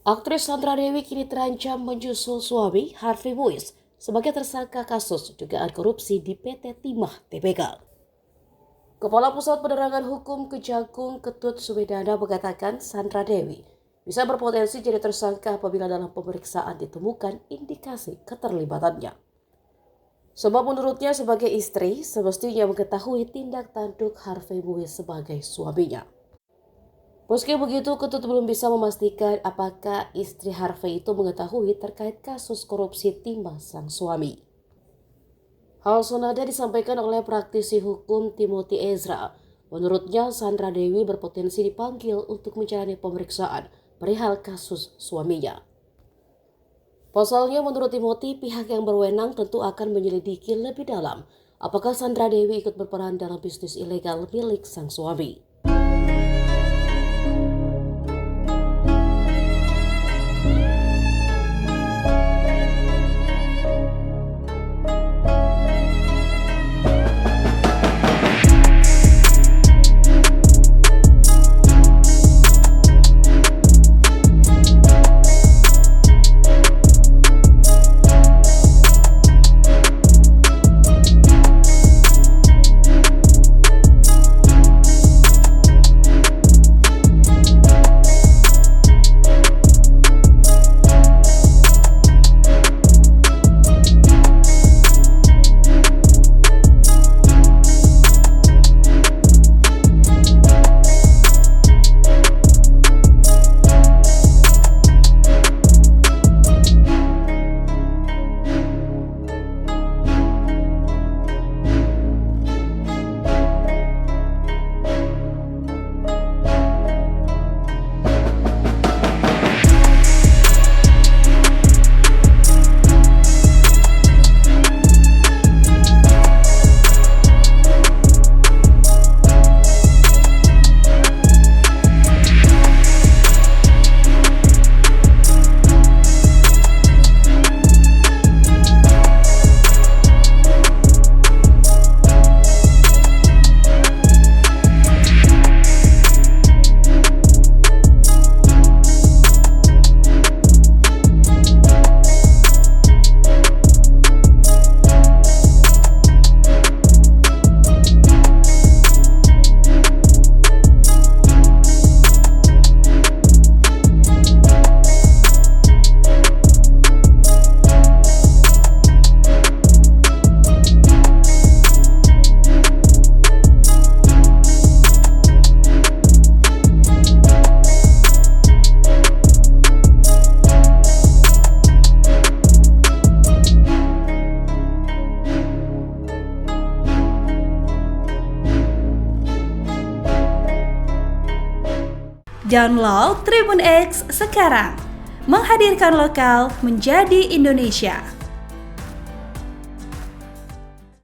Aktris Sandra Dewi kini terancam menyusul suami Harvey Muiz sebagai tersangka kasus dugaan korupsi di PT Timah Tbk. Kepala Pusat Penerangan Hukum Kejagung Ketut Sumedana mengatakan Sandra Dewi bisa berpotensi jadi tersangka apabila dalam pemeriksaan ditemukan indikasi keterlibatannya. Sebab menurutnya sebagai istri semestinya mengetahui tindak tanduk Harvey Muiz sebagai suaminya. Meski begitu, Ketut belum bisa memastikan apakah istri Harvey itu mengetahui terkait kasus korupsi timah sang suami. Hal senada disampaikan oleh praktisi hukum Timothy Ezra. Menurutnya, Sandra Dewi berpotensi dipanggil untuk menjalani pemeriksaan perihal kasus suaminya. Pasalnya, menurut Timothy, pihak yang berwenang tentu akan menyelidiki lebih dalam apakah Sandra Dewi ikut berperan dalam bisnis ilegal milik sang suami. Download Tribun X sekarang, menghadirkan lokal menjadi Indonesia.